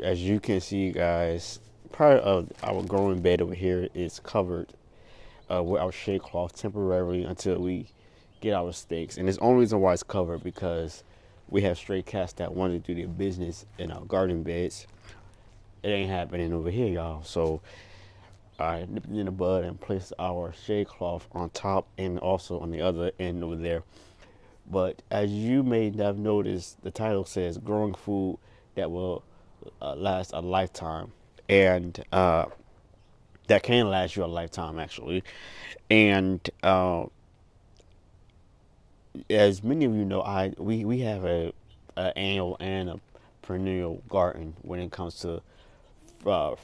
as you can see, guys, part of our growing bed over here is covered with our shade cloth temporarily until we get our stakes. And it's the only reason why it's covered because we have stray cats that want to do their business in our garden beds. It ain't happening over here, y'all. So I nipped it in the bud and placed our shade cloth on top and also on the other end over there. But as you may have noticed, the title says growing food that will last a lifetime. And that can last you a lifetime, actually. And as many of you know, we have a annual and a perennial garden when it comes to uh,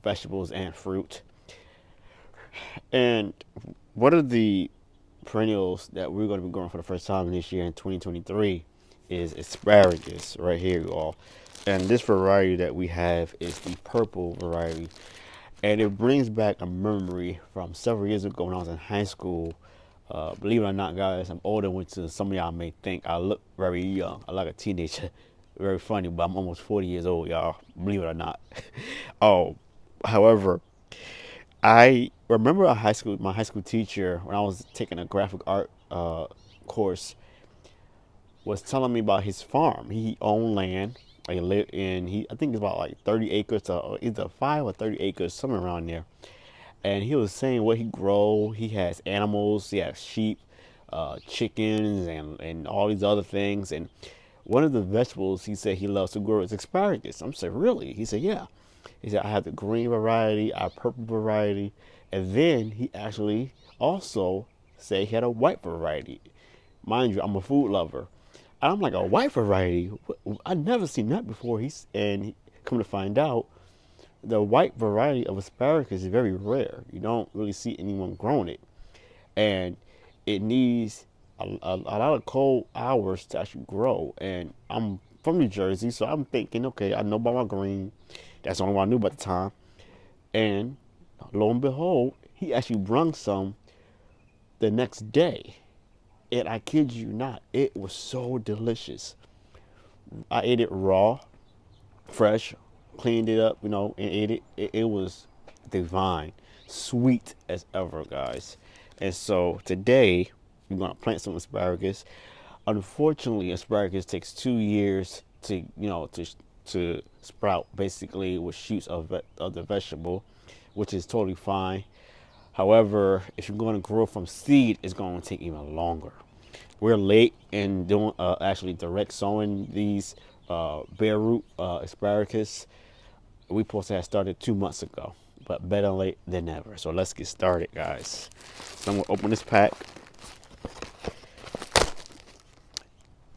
vegetables and fruit. And one of the perennials that we're going to be growing for the first time this year in 2023 is asparagus right here, you all. And this variety that we have is the purple variety. And it brings back a memory from several years ago when I was in high school. Believe it or not, guys, I'm older than some of y'all may think. I look very young. I look like a teenager. Very funny, but I'm almost 40 years old, y'all. Believe it or not. Oh, however, I remember my high school teacher when I was taking a graphic art course was telling me about his farm. He owned land. He lived in I think it's about like 30 acres to either 5 or 30 acres, somewhere around there. And he was saying what he grow. He has animals. He has sheep, chickens, and all these other things. And one of the vegetables he said he loves to grow is asparagus. I'm saying, really? He said, yeah. He said, I have the green variety, I have purple variety. And then he actually also said he had a white variety. Mind you, I'm a food lover. I'm like, a white variety? I never seen that before. Come to find out, the white variety of asparagus is very rare. You don't really see anyone growing it. And it needs a lot of cold hours to actually grow. And I'm from New Jersey, so I'm thinking, okay, I know about my green. That's the only one I knew about the time. And lo and behold, he actually brung some the next day. And I kid you not, it was so delicious. I ate it raw, fresh, cleaned it up, and ate it. It was divine, sweet as ever, guys. And so today we're gonna plant some asparagus. Unfortunately, asparagus takes 2 years to sprout, basically with shoots of the vegetable, which is totally fine. However, if you're going to grow from seed, it's going to take even longer. We're late in doing actually direct sowing these bare root asparagus. We supposed to have started 2 months ago, but better late than never. So let's get started, guys. So I'm gonna open this pack,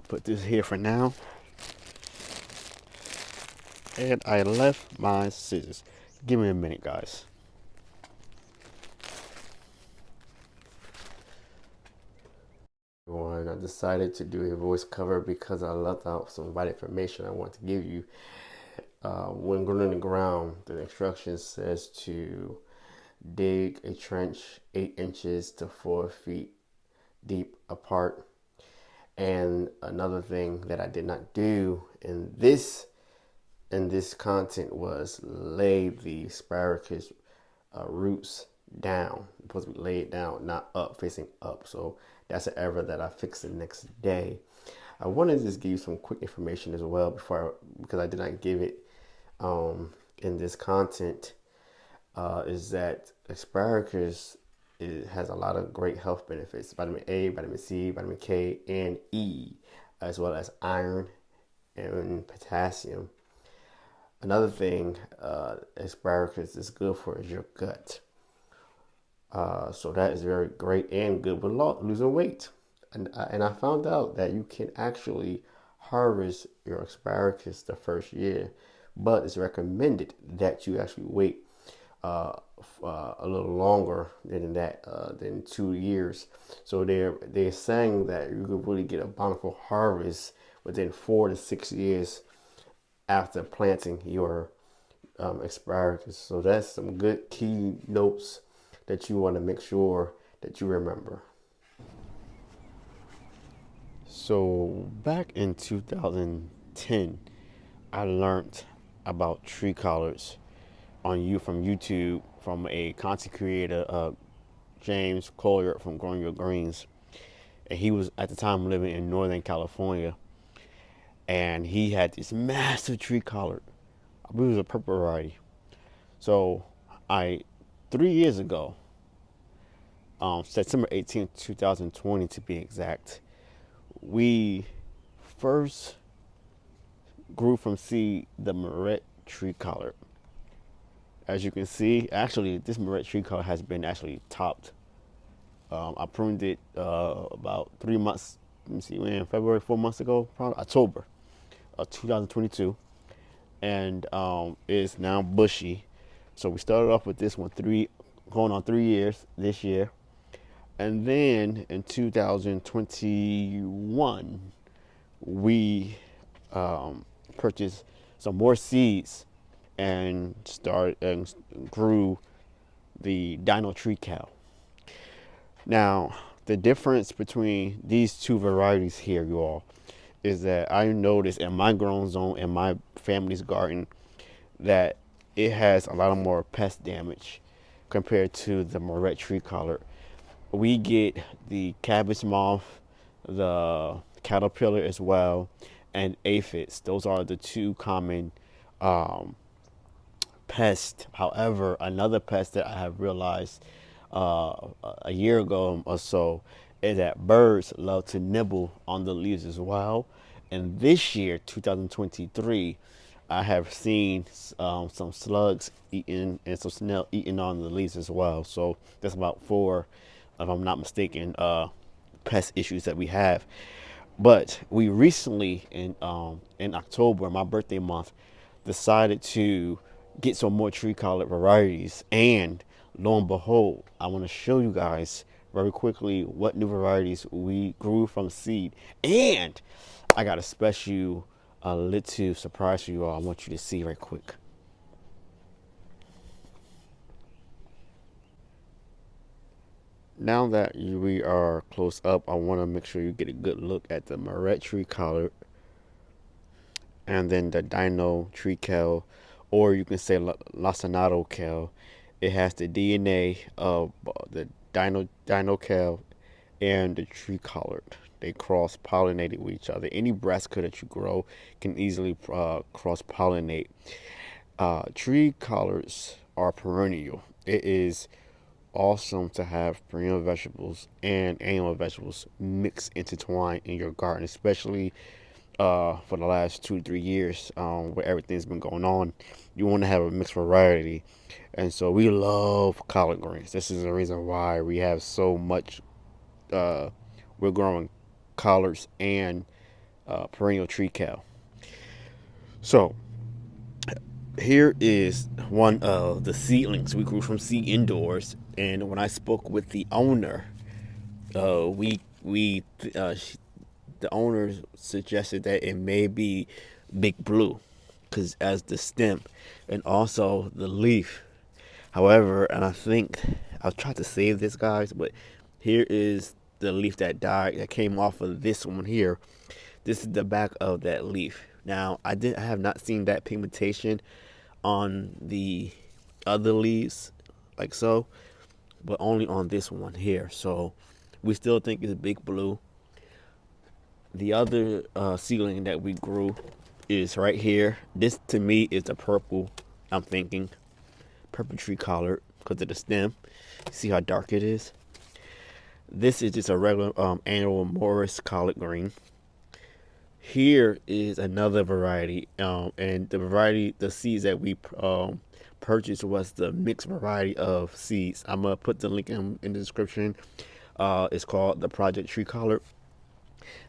put this here for now, and I left my scissors. Give me a minute, guys. I decided to do a voice cover because I left out some vital information I want to give you. When growing in the ground, the instructions says to dig a trench 8 inches to 4 feet deep apart. And another thing that I did not do in this content was lay the asparagus roots down. It's supposed to be laid down, not up, facing up. So that's an error that I fixed the next day. I wanted to just give you some quick information as well because I did not give it in this content. Is that asparagus has a lot of great health benefits: vitamin A, vitamin C, vitamin K, and E, as well as iron and potassium. Another thing asparagus is good for is your gut. So that is very great and good with losing weight. And I found out that you can actually harvest your asparagus the first year, but it's recommended that you actually wait a little longer than that, than 2 years. So they're saying that you could really get a bountiful harvest within 4 to 6 years after planting your asparagus. So that's some good key notes that you want to make sure that you remember. So back in 2010, I learned about tree collards from YouTube from a content creator, James Collier from Growing Your Greens, and he was at the time living in Northern California, and he had this massive tree collard. I believe it was a purple variety. So I 3 years ago, September 18th, 2020 to be exact, we first grew from seed the Moret tree collard. As you can see, actually, this Moret tree collard has been actually topped. I pruned it about 3 months. Let me see, when February, 4 months ago, probably October of 2022, and it's now bushy. So we started off with this one going on 3 years this year, and then in 2021 we purchased some more seeds and grew the Dino Tree Cow. Now, the difference between these two varieties here, you all, is that I noticed in my grown zone, in my family's garden, that it has a lot more pest damage compared to the Moret tree collard. We get the cabbage moth, the caterpillar as well, and aphids. Those are the two common pests. However, another pest that I have realized a year ago or so is that birds love to nibble on the leaves as well. And this year, 2023, I have seen some slugs eating and some snail eating on the leaves as well. So that's about 4, if I'm not mistaken, pest issues that we have. But we recently, in October, my birthday month, decided to get some more tree collard varieties, and lo and behold, I want to show you guys very quickly what new varieties we grew from seed. And I got a little surprise for you all. I want you to see right quick. Now that we are close up, I want to make sure you get a good look at the Moret tree collard, and then the Dino tree kale, or you can say Lacinato kale. It has the DNA of the Dino kale and the tree collard. They cross pollinated with each other. Any brassica that you grow can easily cross pollinate. Tree collards are perennial. It is awesome to have perennial vegetables and annual vegetables mixed intertwined in your garden, especially for the last 2 to 3 years, where everything's been going on. You want to have a mixed variety, and so we love collard greens. This is the reason why we have so much. We're growing collards and perennial tree kale. So here is one of the seedlings we grew from seed indoors, and when I spoke with the owner, the owner suggested that it may be big blue, because as the stem and also the leaf. However, and I think I'll try to save this, guys, but here is the leaf that came off of this one here. This is the back of that leaf. Now, I have not seen that pigmentation on the other leaves like so, but only on this one here. So we still think it's big blue. The other seedling that we grew is right here. This to me is the purple. I'm thinking purple tree collard because of the stem. See how dark it is? This is just a regular annual Morris collard green. Here is another variety, and the seeds that we purchased was the mixed variety of seeds. I'm gonna put the link in the description. It's called the Project Tree Collard.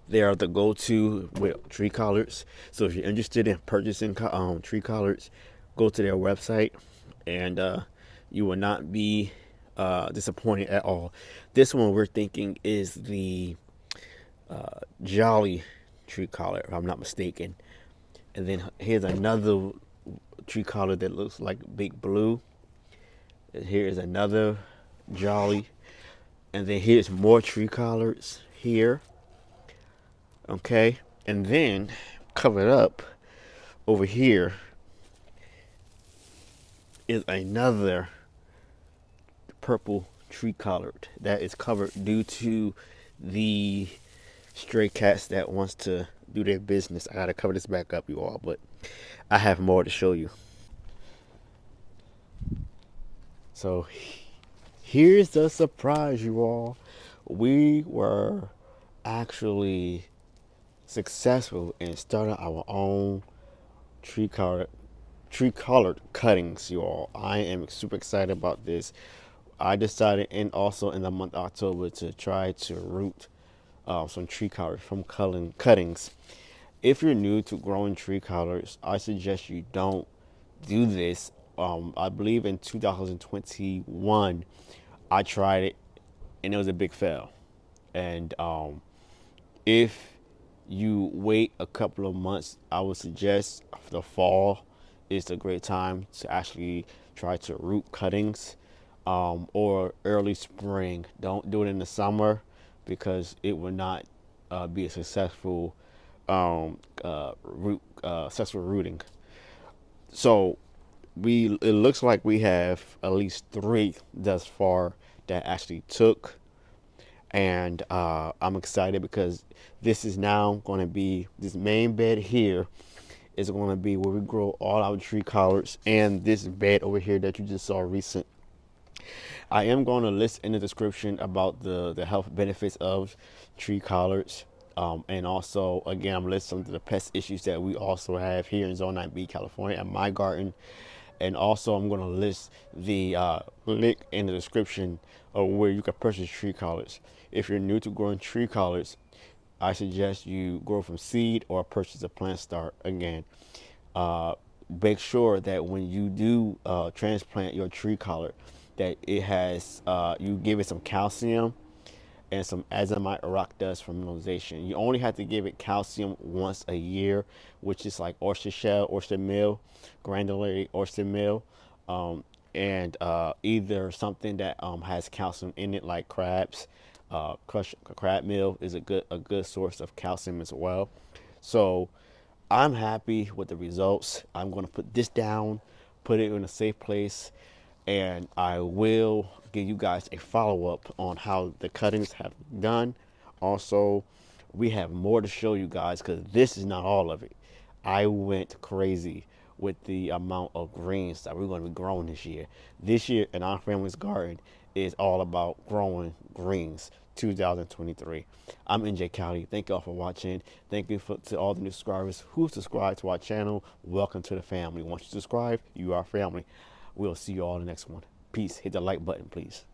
They are the go-to with tree collards. So if you're interested in purchasing tree collards, go to their website, and you will not be disappointed at all. This one we're thinking is the Jolly tree collard, if I'm not mistaken. And then here's another tree collard that looks like big blue. And here is another Jolly. And then here's more tree collards here. Okay. And then covered up over here is another purple tree collard that is covered due to the stray cats that wants to do their business. I gotta cover this back up, you all, but I have more to show you. So here's the surprise, you all. We were actually successful in starting our own tree collard cuttings, you all. I am super excited about this. I decided, and also in the month of October, to try to root some tree collards from cuttings. If you're new to growing tree collards, I suggest you don't do this. I believe in 2021, I tried it and it was a big fail. And if you wait a couple of months, I would suggest the fall is a great time to actually try to root cuttings, or early spring. Don't do it in the summer because it will not be a successful successful rooting. So it looks like we have at least three thus far that actually took, and I'm excited because this is now going to be this main bed here is going to be where we grow all our tree collards, and this bed over here that you just saw recent. I am going to list in the description about the health benefits of tree collards. And also, again, I'm listing some of the pest issues that we also have here in Zone 9B, California, at my garden. And also, I'm going to list the link in the description of where you can purchase tree collards. If you're new to growing tree collards, I suggest you grow from seed or purchase a plant start. Again, make sure that when you do transplant your tree collard, that it has you give it some calcium and some azomite rock dust for mineralization. You only have to give it calcium once a year, which is like oyster shell, oyster meal, granulated oyster meal, and either something that has calcium in it, like crabs. Crushed crab meal is a good source of calcium as well. So I'm happy with the results. I'm going to put this down, put it in a safe place, and I will give you guys a follow-up on how the cuttings have done. Also, we have more to show you guys because this is not all of it. I went crazy with the amount of greens that we're going to be growing this year. This year in our family's garden is all about growing greens 2023. I'm NJ Cali. Thank you all for watching. Thank you to all the new subscribers who subscribe to our channel. Welcome to the family. Once you subscribe, you are family. We'll see you all in the next one. Peace. Hit the like button, please.